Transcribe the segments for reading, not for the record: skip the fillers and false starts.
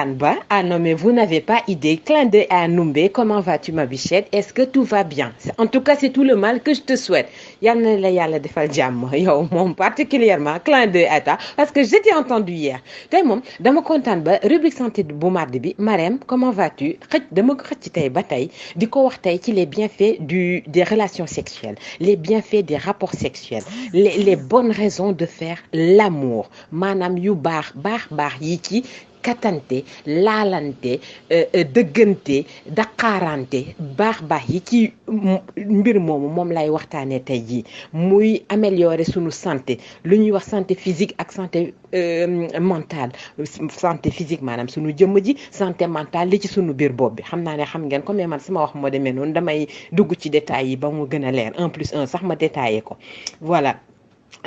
Ah non, mais vous n'avez pas idée. Clin d'œil à Noumbé. Comment vas-tu, ma bichette? Est-ce que tout va bien? En tout cas, c'est tout le mal que je te souhaite. Yal na la yàlla defal jàmm yow moom particulièrement clin d'œil à toi parce que je t'ai entendu hier tey moom dama kontaan ba rubrique santé bu mardi bi Marème comment vas-tu xëj dama ko xëcc tey ba tey di ko wax tey ci les bienfaits des relations sexuelles les bienfaits des rapports sexuels les bonnes raisons de faire l'amour maanaam yu baax yi ci katante laalante dëggante daqaarante baax yi ci mbir moomu moom lay waxtaanee tey jii muy améliorer sunu santé lu ñuy wax santé physique ak santé mentale santé physique maanaam sunu jëmm ji santé mentale li ci sunu biir bopp bi xam naa ne xam ngeen ko mais man sama wax moo demee noonu damay dugg ci détails yi ba mu gën a leer 1+1 sax ma détaillé ko voilà.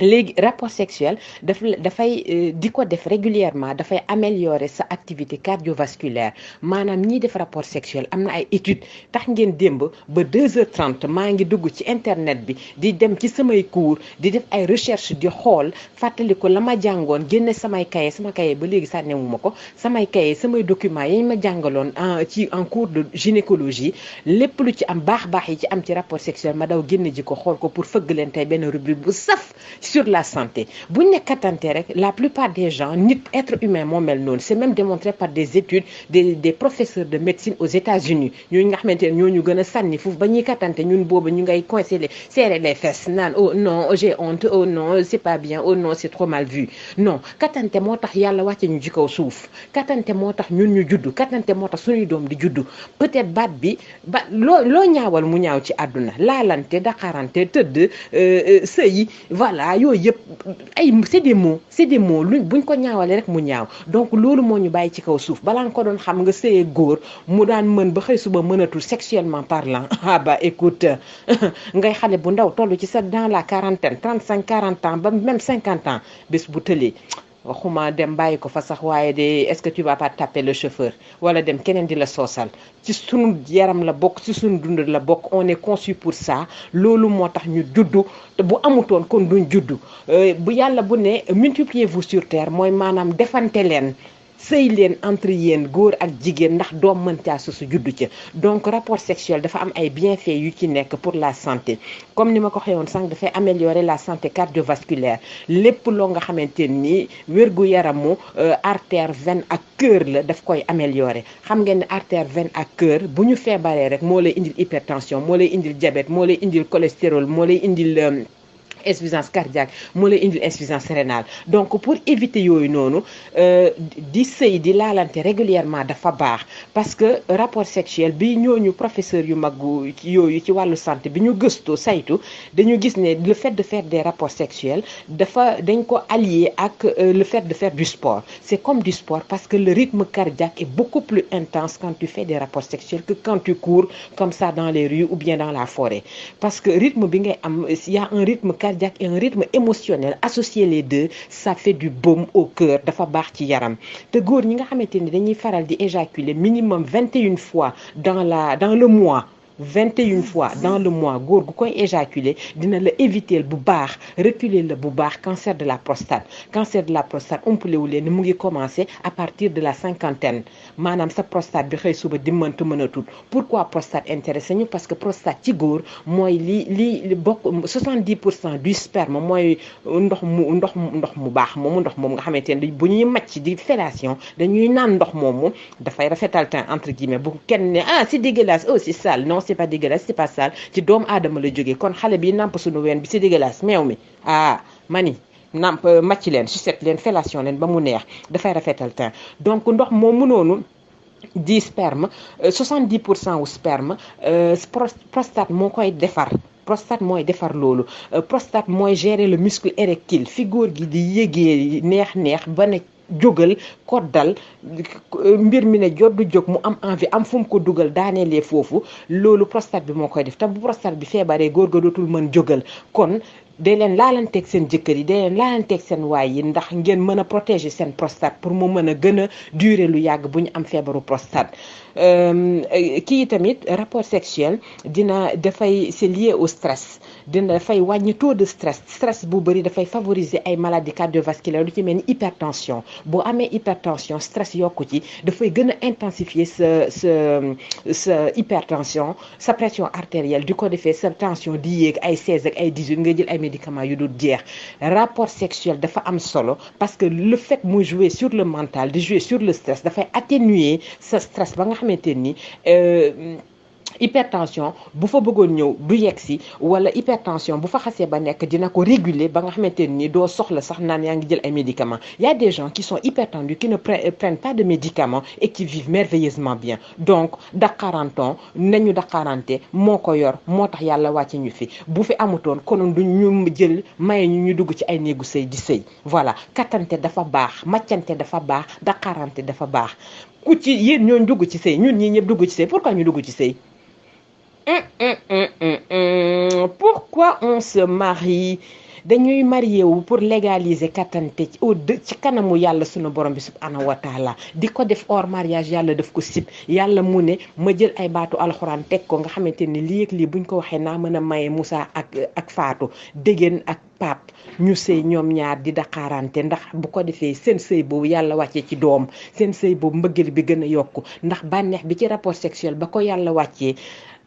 léegi rapport sexuel dafay di ko def régulièrement dafay améliorer sa activité cardiovasculaire maanaam ñiy def rapport sexuel am na ay études tax ngeen démb ba 2h30 maa ngi dugg ci internet bi di dem ci samay cours di def ay recherche di xool fàttali ko la ma jàngoon génne sama cahier ba léegi sànnewuma ko samay cahier samay documents yi ma jàngaloon en cours de gynécologie lépp lu ci am baax yi ci am ci rapport sexuel ma daw génne ji ko xool ko pour fëgg leen tey benn rubrique bu saf sur la santé bu ñu nekkatante rek la plupart des gens être humain moo mel noonu c'est même démontré par des études des professeurs de médecine aux États-Unis ñooñu nga xamante ne ñooñu gën a sànni foofu ba ñuy kattante ñun boobu ñu ngay serrer les fesses naan oh non j'ai honte oh non c'est pas bien oh non c'est trop mal vu non kattante moo tax yàlla wàcce ñu ci kaw suuf kattante moo tax ñun ñu juddu kattante moo tax suñuy doom di juddu peut-être baat bi loo ñaawal mu ñaaw ci àdduna laalante daqarante tëdd sëyi voilà yooyu yëpp ay c'est des mots buñ ko ñaawalee rek mu ñaaw donc loolu moo ñu bàyyi ci kaw suuf balaa nga ko doon xam nga sëyee góor mu daan mën ba xëy suba mënatul sexuellement parlant ah bah écoute ngay xale bu ndaw toll ci sa dans la quarantaine 35-40 ans ba même 50 ans bés bu tëlee waxuma dem bàyyi ko fa sax waaye de est-ce que tu vas pas taper le chauffeur wala dem keneen di la soosal ci sunu yaram la bokk ci sunu dund la bokk on est conçu pour ça loolu moo tax ñu juddu te bu amutoon kon duñ juddu bu yàlla bu ne multipliez-vous sur terre mooy maanaam defante leen sëy leen entre yéen góor ak jigéen ndax doom mën caa su juddu ca donc rapport sexuel dafa am ay bienfaits yu ci nekk pour la santé comme ni ma ko waxee woon sànq dafay améliorer la santé cardiovasculaire lépp loo nga xamante ni wérgu yaramu artère veine ak cœur la daf koy améliorer xam ngeen ne artère veine ak cœur bu ñu feebaree rek moo lay indil hypertension moo lay indil diabète moo lay indil cholestérol moo lay indil insuffisance cardiaque moo lay indil insuffisance rénale donc pour éviter yooyu noonu di sëy di laalante régulièrement dafa baax parce que rapport sexuel bi ñooñu professeur yu mag yooyu ci wàllu santé bi ñu gëstoo saytu dañu gis ne le fait de faire des rapports sexuels dañ ko allier ak le fait de faire du sport c'est comme du sport parce que le rythme cardiaque est beaucoup plus intense quand tu fais des rapports sexuels que quand tu cours comme ça dans les rues ou bien dans la forêt parce que rythme bi ngay am il y a un rythme cardiaque et un rythme émotionnel associer les deux ça fait du baume au cœur dafa baax ci yaram te góor ñi nga xamante ni dañuy faral di éjaculer minimum 21 fois dans le mois 21 fois dans le mois góor gu koy éjaculer dina la éviter bu baax reculer la bu baax cancer de la prostate umpalewu leen ni mu ngi commencer à partir de la cinquantaine maanaam sa prostate bi xëy suba di mënatul pourquoi prostate intéressé ñu parce que prostate ci góor mooy li bokk 70% du sperme mooy ndox mu baax moomu ndox moom nga xamante ne bu ñuy màcc di fellation dañuy naan ndox moomu dafay rafetal teint entre guillemets bu kenn ne c'est dégueulasse oh c'est sale non c'est pas dégueulasse c'est pas sale ci doomu aadama la jógee kon xale bi namp suñu ween bi c'est dégueulasse meew mi mani namp màcc leen sucette leen fellation leen ba mu neex dafay rafetal teint donc ndox moomu noonu di sperme 70% wu sperme prostate moo koy defar prostate mooy defar loolu prostate mooy gérer le muscle érectile fi góor gi di yégee neex ba ne jógal koddal mbir mi ne jot du jóg mu am envie am fu mu ko dugal daaneelee foofu loolu prostate bi moo koy def te bu prostate bi feebaree góor ga dootul mën jógal kon dee leen laalanteeg seen jëkkër yi dee leen laalanteeg seen waay yi ndax ngeen mën a protéger seen prostate pour mu mën a gën a durer lu yàgg bu ñu am feebaru prostate. kii tamit rapport sexuel c'est lié au stress dafay wàññi taux de stress bu bëri dafay favoriser ay maladies cardiovasculaires lu ci mel ni hypertension boo amee hypertension stress yokku ci dafay gën a intensifier sa hypertension sa pression artérielle di ko defee sa tension di yéeg ay 16 ak ay 18 nga jël ay médicaments yu dul jeex. Rapport sexuel dafa am solo parce que le fait muy jouer sur le mental di jouer sur le stress dafay atténuer sa stress ba nga xamante ni hypertension bu fa bëggoon ñëw du yegg si wala hypertension bu fa xasee ba nekk dina ko réguler ba nga xamante ni doo soxla sax naan yaa ngi jël ay médicaments. Il y a des gens qui sont hypertendus qui ne prennent pas de médicaments et qui vivent merveilleusement bien. Donc daqaranton nañu daqarante moo ko yor moo tax yàlla wàcce ñu fi bu fi amutoon konoon du ñu jël maye ñu dugg ci ay néegu sëy di sëy. Voilà kattante dafa baax maccante dafa baax daqarante dafa baax ku ci yéen ñooñu dugg ci sëy ñun ñii ñëpp dugg ci sëy pourquoi ñu dugg ci sëy. Pourquoi on se marie dañuy marié wu pour légaliser kattante ci kanamu yàlla sunu borom bi subhanahu wa taala di ko def hors mariage yàlla daf ko sib yàlla mu ne ma jël ay baatu alxuraan teg ko nga xamante ni lii ak lii buñ ko waxee naa mën a maye Moussa ak Fatou déggeen ak Pape ñu sëy ñoom ñaar di daqaarante ndax bu ko defee seen sëy boobu yàlla wàccee ci doom seen sëy boobu mbëggeel bi gën a yokku ndax bànneex bi ci rapport sexuel ba ko yàlla wàccee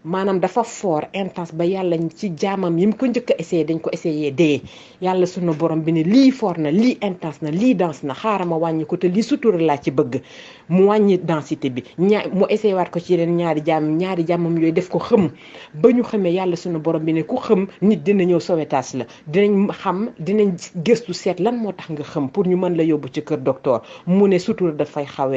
maanaam dafa fort intense ba yàlla ci jaamam yi mu ko njëkk a essayé dañ ko essayé dee yàlla sunu borom bi ne lii fort na lii intense na lii danse na xaaral ma wàññi ko te lii sutura laa ci bëgg mu wàññi densité bi mu essayé waat ko ci yeneen ñaari jaamam yooyu def ko xëm ba ñu xamee yàlla sunu borom bi ne ku xëm nit dina ñëw sowetaas la dinañ gëstu seet lan moo tax nga xëm pour ñu mën la yóbbu ci kër docteur mu ne sutura dafay xawee